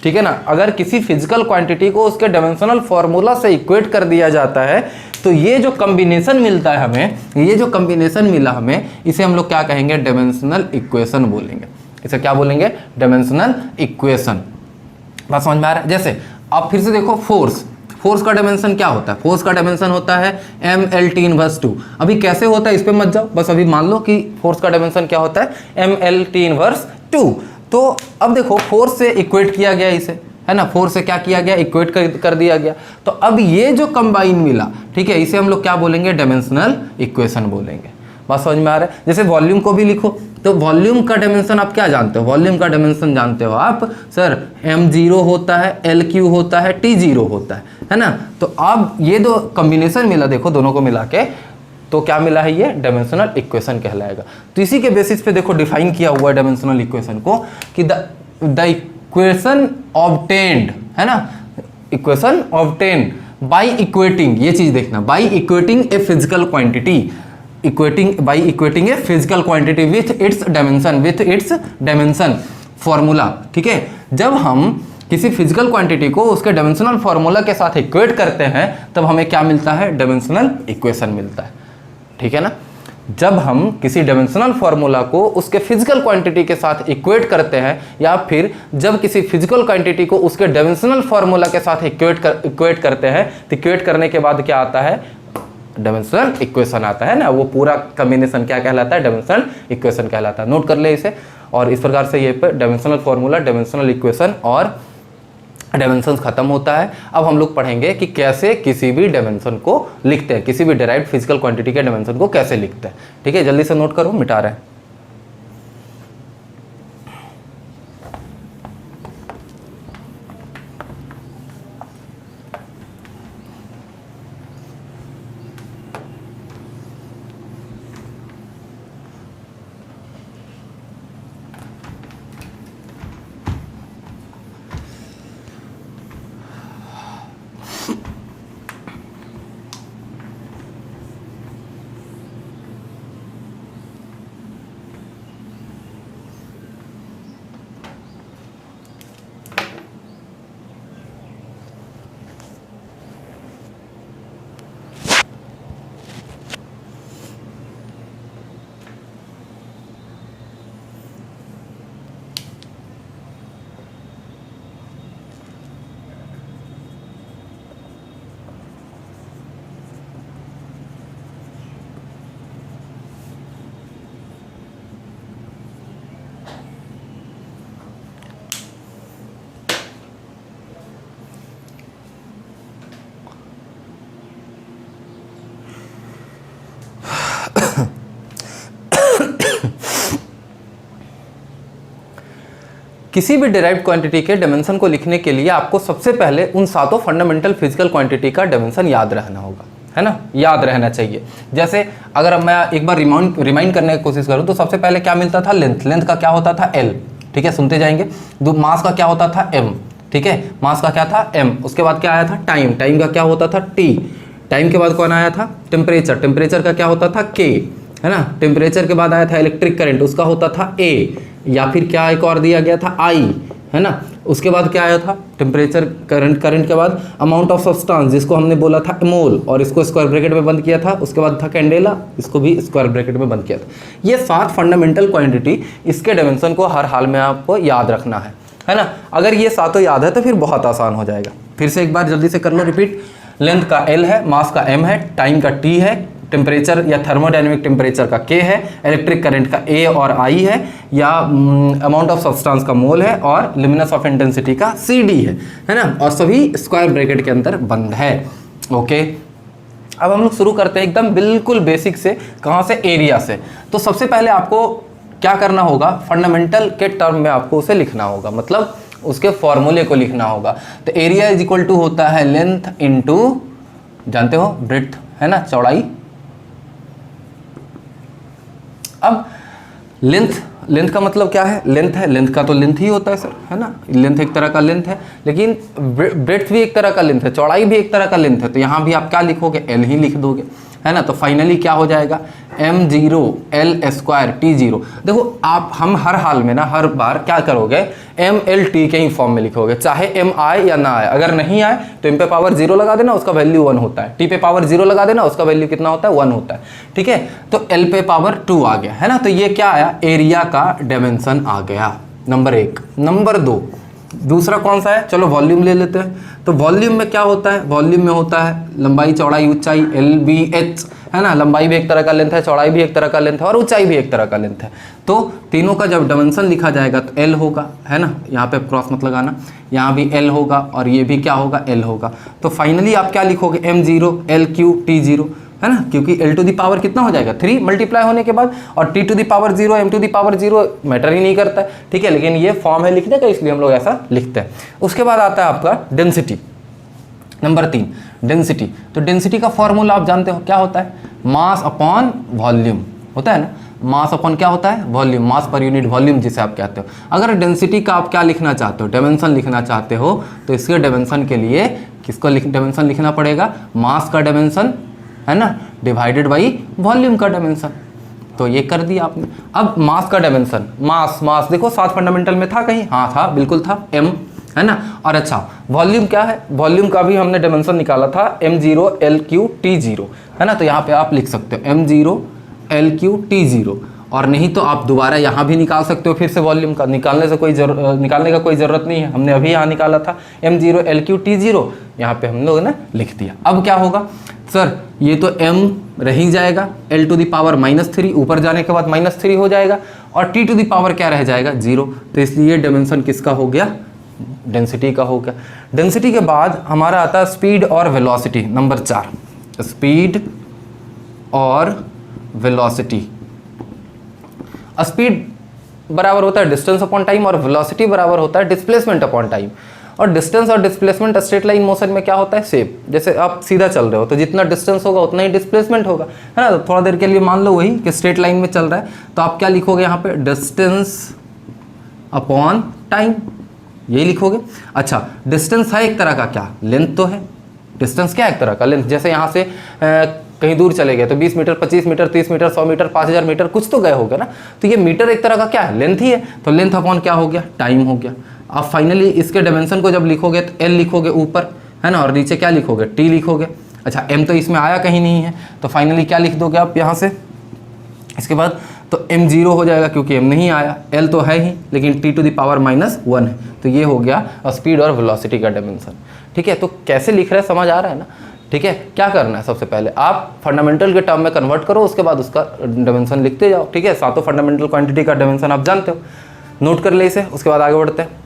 ठीक है ना, अगर किसी फिजिकल क्वांटिटी को उसके डायमेंशनल फार्मूला से इक्वेट कर दिया जाता है, तो ये जो कॉम्बिनेशन मिलता है हमें, ये जो कॉम्बिनेशन मिला हमें, इसे हम लोग क्या कहेंगे, डायमेंशनल इक्वेशन बोलेंगे। इसे क्या बोलेंगे, डायमेंशनल इक्वेशन। बात समझ में आ रहा है। जैसे आप फिर से देखो, फोर्स का डायमेंशन क्या होता है, फोर्स का डायमेंशन होता है mLT−2। अभी कैसे होता है इस पे मत जाओ, बस अभी मान लो कि फोर्स का डायमेंशन क्या होता है, mLT−2। तो अब देखो फोर्स से इक्वेट किया गया इसे, है ना, फोर्स से क्या किया गया, इक्वेट कर दिया गया। तो अब ये जो कंबाइन मिला, ठीक है, इसे हम लोग क्या बोलेंगे, डायमेंशनल इक्वेशन बोलेंगे। बात समझ में आ रहा है। जैसे वॉल्यूम को भी लिखो, तो वॉल्यूम का डायमेंशन आप क्या जानते हो, वॉल्यूम का डायमेंशन जानते हो आप, सर m0 होता है, LQ होता है, T0 होता है ना। तो अब ये दो कॉम्बिनेशन मिला, देखो दोनों को मिला के तो क्या मिला है, ये डायमेंशनल इक्वेशन कहलाएगा। तो इसी के बेसिस पे देखो डिफाइन किया हुआ है डायमेंशनल इक्वेशन को कि द इक्वेशन ऑब्टेन्ड, है ना, इक्वेशन ऑब्टेन्ड बाय इक्वेटिंग, ये चीज देखना, by equating a physical quantity, by equating a physical quantity with its dimension formula, ठीक है। जब हम किसी फिजिकल क्वांटिटी को उसके डायमेंशनल फार्मूला के साथ इक्वेट करते हैं, तब हमें क्या मिलता है, डायमेंशनल इक्वेशन मिलता है, ठीक है ना। जब हम किसी डायमेंशनल फार्मूला को उसके फिजिकल क्वांटिटी के साथ इक्वेट करते हैं, या फिर जब किसी फिजिकल क्वांटिटी को उसके डायमेंशनल फार्मूला के साथ इक्वेट करते हैं, तो इक्वेट करने के बाद क्या आता है, डायमेंशनल इक्वेशन आता है ना। वो पूरा कॉम्बिनेशन क्या कहलाता है, डायमेंशनल इक्वेशन कहलाता है। नोट कर ले इसे। और इस प्रकार से ये पे डायमेंशनल फार्मूला, डायमेंशनल इक्वेशन और डायमेंशंस खत्म होता है। अब हम लोग पढ़ेंगे कि कैसे किसी भी डायमेंशन को लिखते हैं, किसी भी डिराइव्ड फिजिकल क्वांटिटी के डायमेंशन को कैसे लिखते हैं। ठीक है, जल्दी से नोट करो, मिटा रहे हैं। किसी भी डिराइव्ड क्वांटिटी के डायमेंशन को लिखने के लिए आपको सबसे पहले उन सातों फंडामेंटल फिजिकल क्वांटिटी का डायमेंशन याद रहना होगा, है ना, याद रहना चाहिए। जैसे अगर मैं एक बार रिमाइंड करने की कोशिश करूं तो सबसे पहले क्या मिलता था, लेंथ। लेंथ का क्या होता था, एल। ठीक है, सुनते जाएंगे। मास का क्या होता था, एम। ठीक है, मास का क्या था, एम। उसके बाद क्या आया था, टाइम। टाइम का क्या होता था, टी। टाइम के बाद कौन आया था, टेम्परेचर। टेम्परेचर का क्या होता था, के, है ना। टेम्परेचर के बाद आया था इलेक्ट्रिक करंट, उसका होता था ए, या फिर क्या एक और दिया गया था, आई, है ना। उसके बाद क्या आया था, टेम्परेचर, करंट। करंट के बाद अमाउंट ऑफ सब्सटेंस, जिसको हमने बोला था मोल, और इसको स्क्वायर ब्रैकेट में बंद किया था। उसके बाद था कैंडेला, इसको भी स्क्वायर ब्रैकेट में बंद किया था। ये 7 फंडामेंटल क्वांटिटी, इसके डायमेंशन को हर हाल में आपको याद रखना है ना। अगर ये सातों याद है तो फिर बहुत आसान हो जाएगा। फिर से एक बार जल्दी से कर लो रिपीट। लेंथ का एल है, मास का एम है, टाइम का टी है, टेम्परेचर या थर्मोडायनेमिक टेम्परेचर का के है, इलेक्ट्रिक करंट का ए और आई है, या अमाउंट ऑफ सब्सटेंस का मोल है, और लिमिनस ऑफ इंटेंसिटी का सी डी है ना। और सभी स्क्वायर ब्रैकेट के अंदर बंद है। ओके, अब हम लोग शुरू करते हैं एकदम बिल्कुल बेसिक से। कहाँ से, एरिया से। तो सबसे पहले आपको क्या करना होगा, फंडामेंटल के टर्म में आपको उसे लिखना होगा, मतलब उसके फॉर्मूले को लिखना होगा। तो एरिया इज इक्वल टू होता है लेंथ इंटू, जानते हो, ब्रेड्थ, है ना, चौड़ाई। अब लेंथ का मतलब क्या है, लेंथ है, लेंथ का तो लेंथ ही होता है सर, है ना। लेंथ एक तरह का लेंथ है, लेकिन ब्रेड्थ भी एक तरह का लेंथ है, चौड़ाई भी एक तरह का लेंथ है। तो यहाँ भी आप क्या लिखोगे, एल ही लिख दोगे, है ना। तो फाइनली क्या हो जाएगा, m0 l स्क्वायर t0। देखो आप, हम हर हाल में ना, हर बार क्या करोगे, mlt के ही फॉर्म में लिखोगे, चाहे m आए या ना आए। अगर नहीं आए तो m पे पावर 0 लगा देना, उसका वैल्यू 1 होता है। t पे पावर 0 लगा देना, उसका वैल्यू कितना होता है, 1 होता है। ठीक है, तो l पे पावर 2 आ गया, है ना। तो ये क्या आया, एरिया का डायमेंशन आ गया, नंबर 1। नंबर 2, दूसरा कौन सा है, चलो वॉल्यूम ले लेते हैं। तो वॉल्यूम में क्या होता है, वॉल्यूम में होता है लंबाई, चौड़ाई, ऊंचाई, LBH, है ना। लंबाई भी एक तरह का लेंथ है, चौड़ाई भी एक तरह का लेंथ है, और ऊंचाई भी एक तरह का लेंथ है। तो तीनों का जब डायमेंशन लिखा जाएगा तो L होगा, है ना। यहाँ पे क्रॉस मत लगाना, यहाँ भी L होगा, और ये भी क्या होगा, L होगा। तो फाइनली आप क्या लिखोगे, m0 LQ T0, है ना, क्योंकि l टू दी पावर कितना हो जाएगा, 3 मल्टीप्लाई होने के बाद, और t to the power 0 m to the power 0 matter ही नहीं करता है। ठीक है, लेकिन ये फॉर्म है लिखने का, इसलिए हम लोग ऐसा लिखते हैं। उसके बाद आता है आपका डेंसिटी, नंबर 3, डेंसिटी। तो डेंसिटी का फॉर्मूला आप जानते हो क्या होता है, मास अपॉन वॉल्यूम होता है ना। मास अपॉन क्या होता है, वॉल्यूम, मास पर यूनिट वॉल्यूम जिसे आप कहते हो। अगर डेंसिटी का आप क्या लिखना चाहते हो, डायमेंशन लिखना चाहते हो, तो इसके डायमेंशन के लिए किसको डायमेंशन लिखना पड़ेगा, मास का डायमेंशन, है ना, डिवाइडेड बाई वॉल्यूम का डायमेंशन। तो ये कर दिया आपने। अब मास का डायमेंशन, मास देखो 7 फंडामेंटल में था कहीं, हाँ था, बिल्कुल था, m, है ना। और अच्छा, वॉल्यूम क्या है, वॉल्यूम का भी हमने डायमेंशन निकाला था, m0 LQ T0, है ना। तो यहाँ पे आप लिख सकते हो m0 LQ T0, और नहीं तो आप दोबारा यहाँ भी निकाल सकते हो फिर से वॉल्यूम का। निकालने का कोई ज़रूरत नहीं है, हमने अभी यहाँ निकाला था m0 LQ T0, यहाँ पे हम लोग ने लिख दिया। अब क्या होगा सर, ये तो m रह ही जाएगा, l टू दी पावर -3, ऊपर जाने के बाद -3 हो जाएगा, और t टू दी पावर क्या रह जाएगा, 0। तो इसलिए डायमेंशन किसका हो गया, डेंसिटी का हो गया। डेंसिटी के बाद हमारा आता है स्पीड और वेलोसिटी, नंबर 4, स्पीड और वेलोसिटी। स्पीड बराबर होता है डिस्टेंस अपॉन टाइम और वेलोसिटी बराबर होता है डिस्प्लेसमेंट अपॉन टाइम। और डिस्टेंस और डिस्प्लेसमेंट स्ट्रेट लाइन मोशन में क्या होता है, सेम। जैसे आप सीधा चल रहे हो तो जितना डिस्टेंस होगा उतना ही डिस्प्लेसमेंट होगा, है ना। तो थोड़ा देर के लिए मान लो वही कि स्ट्रेट लाइन में चल रहा है, तो आप क्या लिखोगे यहाँ पे, डिस्टेंस अपॉन टाइम, यही लिखोगे। अच्छा, डिस्टेंस है एक तरह का, क्या लेंथ तो है, डिस्टेंस क्या है एक तरह का, लेंथ। जैसे यहाँ से कहीं दूर चले गए तो 20 metre, 25 metre, 30 metre, 100 metre, 5000 metre, कुछ तो गए होगा ना। तो ये मीटर एक तरह का क्या है, लेंथ ही है। तो लेंथ अपॉन क्या हो गया, टाइम हो गया। आप फाइनली इसके डायमेंशन को जब लिखोगे तो एल लिखोगे ऊपर, है ना, और नीचे क्या लिखोगे, टी लिखोगे। अच्छा, एम तो इसमें आया कहीं नहीं है, तो फाइनली क्या लिख दोगे आप यहाँ से, इसके बाद तो m 0 हो जाएगा क्योंकि m नहीं आया, l तो है ही, लेकिन t टू द पावर -1 है। तो ये हो गया स्पीड और वेलोसिटी का डायमेंशन। ठीक है, तो कैसे लिख रहे हैं समझ आ रहा है ना। ठीक है, क्या करना है, सबसे पहले आप फंडामेंटल के टर्म में कन्वर्ट करो, उसके बाद उसका डायमेंशन लिखते जाओ। ठीक है, सातों फंडामेंटल क्वांटिटी का डायमेंशन आप जानते हो, नोट कर ले इसे, उसके बाद आगे बढ़ते हैं।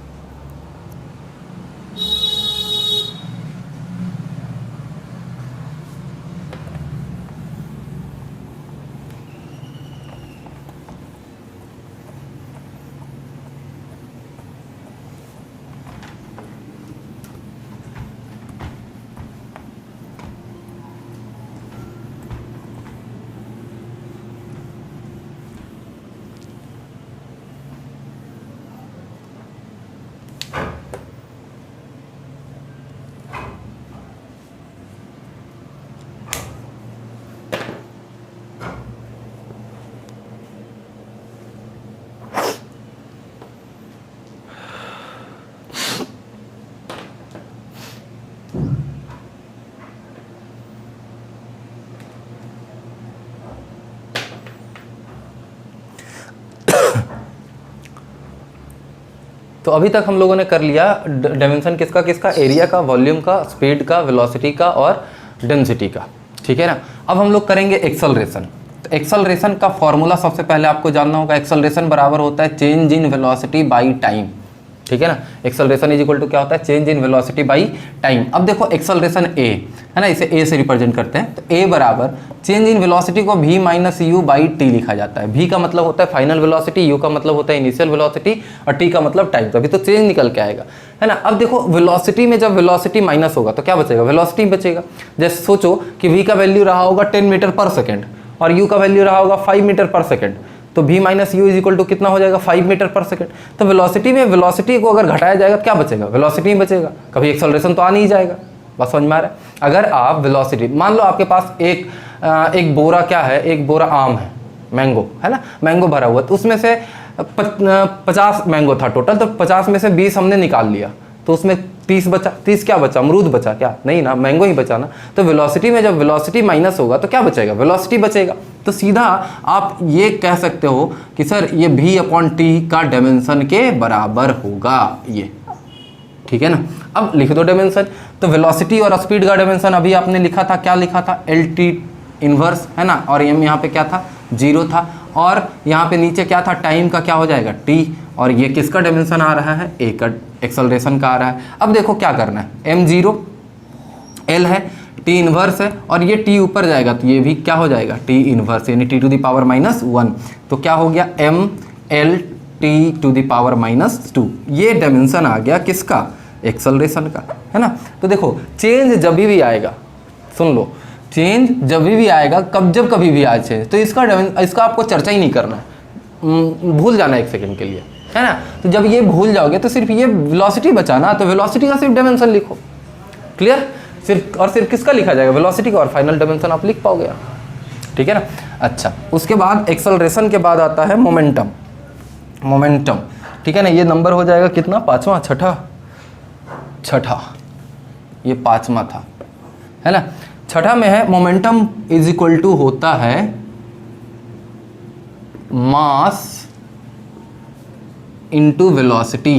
तो अभी तक हम लोगों ने कर लिया डायमेंशन किसका किसका, एरिया का, वॉल्यूम का, स्पीड का, वेलोसिटी का और डेंसिटी का। ठीक है ना। अब हम लोग करेंगे एक्सेलरेशन। तो एक्सेलरेशन का फॉर्मूला सबसे पहले आपको जानना होगा। एक्सेलरेशन बराबर होता है change in velocity by time. ठीक है ना, एक्सेलरेशन इज इक्वल टू क्या होता है, change in velocity by time. अब देखो एक्सेलरेशन ए है ना, इसे ए से रिप्रेजेंट करते हैं। तो ए बराबर चेंज इन वेलोसिटी को v minus you by T लिखा जाता है। v का मतलब होता है फाइनल वेलोसिटी, u का मतलब होता है इनिशियल वेलोसिटी और t का मतलब टाइम। तो अभी तो चेंज निकल के आएगा, है ना। अब देखो वेलोसिटी में जब वेलोसिटी माइनस होगा तो क्या बचेगा, वेलोसिटी बचेगा। जैसे सोचो कि v का वैल्यू रहा होगा 10 मीटर पर सेकेंड और u का वैल्यू रहा होगा 5 मीटर पर सेकेंड, तो v minus u is equal to कितना हो जाएगा, 5 मीटर पर सेकेंड। तो वेलोसिटी में वेलोसिटी को अगर घटाया जाएगा तो क्या बचेगा, वेलोसिटी ही बचेगा, कभी एक्सेलरेशन तो आ नहीं जाएगा। बस समझ में आ रहा है। अगर आप वेलोसिटी, मान लो आपके पास एक बोरा क्या है, एक बोरा आम है, मैंगो है ना, मैंगो भरा हुआ, तो उसमें से 50 मैंगो था टोटल, तो 50 में से 20 हमने निकाल लिया, तो उसमें 30 बचा। 30 क्या बचा, अमरूद बचा क्या, नहीं ना, मैंगो ही बचा ना। तो वेलोसिटी में जब वेलोसिटी माइनस होगा तो क्या बचेगा, वेलोसिटी बचेगा। तो सीधा आप ये कह सकते हो कि सर ये v अपॉन टी का डायमेंशन के बराबर होगा ये। ठीक है ना। अब लिख दो डायमेंशन। तो वेलोसिटी और स्पीड का डायमेंशन अभी आपने लिखा था, क्या लिखा था, LT इनवर्स, है ना, और m यहाँ पे क्या था, 0 था, और यहाँ पे नीचे क्या था, टाइम का क्या हो जाएगा, t, और ये किसका डायमेंशन आ रहा है, a का, एक्सेलरेशन का आ रहा है। अब देखो क्या करना है, m0 l है, t इनवर्स है, और ये t ऊपर जाएगा तो ये भी क्या हो जाएगा, t इनवर्स, यानी t टू द पावर -1। तो क्या हो गया, ml t to the power -2। ये डायमेंशन आ गया किसका, एक्सेलरेशन का, है ना। तो देखो चेंज जब भी आएगा, सुन लो, चेंज जब भी आएगा, जब कभी भी आए चेंज, तो इसका आपको चर्चा ही नहीं करना है, भूल जाना 1 सेकंड के लिए, है ना। तो जब ये भूल जाओगे तो सिर्फ ये वेलोसिटी बचाना, तो वेलोसिटी का सिर्फ डायमेंशन लिखो, क्लियर। सिर्फ किसका लिखा जाएगा, वेलोसिटी का, और फाइनल डायमेंशन आप लिख पाओगे। ठीक है ना। अच्छा, उसके बाद एक्सेलरेशन के बाद आता है मोमेंटम। मोमेंटम, ठीक है ना, ये नंबर हो जाएगा कितना, 5वां, छठा, ये 5वां था, है ना। छठा में है मोमेंटम इज इक्वल टू होता है मास इंटू वेलोसिटी,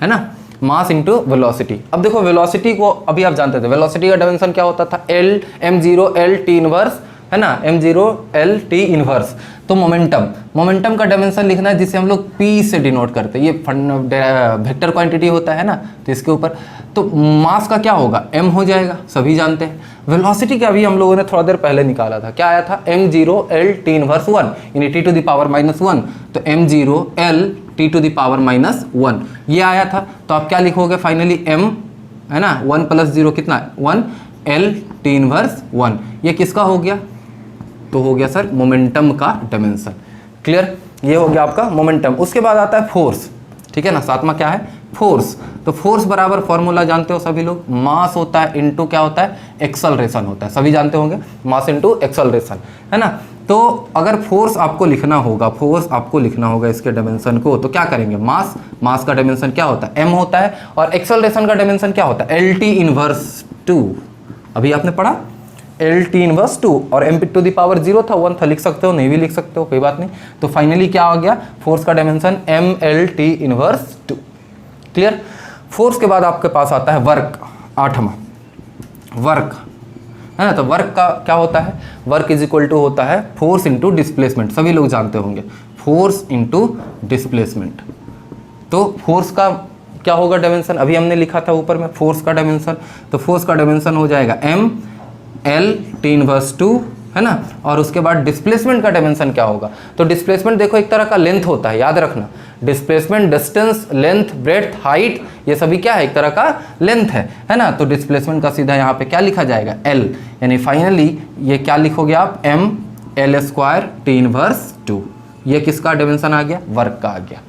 है ना, मास इंटू वेलोसिटी। अब देखो वेलोसिटी को अभी आप जानते थे, वेलोसिटी का डायमेंशन क्या होता था, m0 l t इनवर्स, है ना, m0 l t इनवर्स। तो मोमेंटम का डायमेंशन लिखना है जिसे हम लोग p से डिनोट करते हैं, ये वेक्टर क्वांटिटी होता है ना, तो इसके ऊपर तो मास का क्या होगा m हो जाएगा, सभी जानते हैं। वेलोसिटी का भी हम लोगों ने थोड़ा देर पहले निकाला था, क्या आया था m0 L T इनवर्स 1 यानी t टू द पावर -1, तो m0 L T to the power -1 ये आया था। तो आप क्या लिखोगे फाइनली m है ना 1 + 0 कितना 1 L T इनवर्स 1, ये किसका हो गया, तो हो गया सर मोमेंटम का डायमेंशन। क्लियर, ये हो गया आपका मोमेंटम। उसके बाद आता है फोर्स, ठीक है ना, सातवां क्या है फोर्स। तो फोर्स बराबर फॉर्मूला जानते हो सभी लोग, मास होता है इनटू क्या होता है एक्सेलरेशन होता है, सभी जानते होंगे मास इनटू एक्सेलरेशन, है ना। तो अगर फोर्स आपको लिखना होगा इसके डायमेंशन को, तो क्या करेंगे, मास का डायमेंशन क्या होता है m होता है, और एक्सेलरेशन का डायमेंशन क्या होता है LT इनवर्स 2, अभी आपने पढ़ा LT इनवर्स 2, और m टू द पावर 0 था 1 था, लिख सकते हो नहीं भी लिख सकते हो कोई बात नहीं। तो फाइनली क्या हो गया फोर्स का dimension MLT inverse 2। Clear. Force के बाद आपके पास आता है वर्क, आठवां वर्क, है ना। तो वर्क का क्या होता है, वर्क इज इक्वल टू होता है फोर्स इंटू डिस्प्लेसमेंट, सभी लोग जानते होंगे फोर्स इंटू डिस्प्लेसमेंट। तो फोर्स का क्या होगा डायमेंशन, अभी हमने लिखा था ऊपर में फोर्स का डायमेंशन, तो फोर्स का डायमेंशन हो जाएगा m L T इनवर्स 2, है ना। और उसके बाद डिस्प्लेसमेंट का डायमेंशन क्या होगा, तो डिस्प्लेसमेंट देखो एक तरह का लेंथ होता है, याद रखना displacement distance length breadth height ये सभी क्या है एक तरह का लेंथ है ना। तो डिस्प्लेसमेंट का सीधा यहाँ पे क्या लिखा जाएगा L, यानी फाइनली ये क्या लिखोगे आप m L² T इनवर्स 2, ये किसका डायमेंशन आ गया, वर्क का आ गया।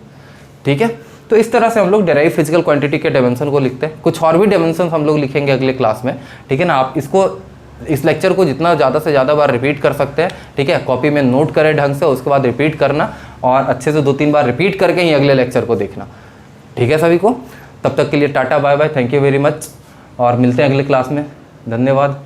ठीक है, तो इस तरह से हम लोग डेराइव फिजिकल क्वांटिटी के डायमेंशन को लिखते हैं। कुछ और भी डायमेंशन हम लोग लिखेंगे अगले क्लास में, ठीक है ना। आप इसको इस लेक्चर को जितना ज़्यादा से ज़्यादा बार रिपीट कर सकते हैं, ठीक है, कॉपी में नोट करें ढंग से, उसके बाद रिपीट करना और अच्छे से 2-3 बार रिपीट करके ही अगले लेक्चर को देखना। ठीक है सभी को, तब तक के लिए tata bye bye, thank you very much, और मिलते हैं अगले क्लास में। धन्यवाद।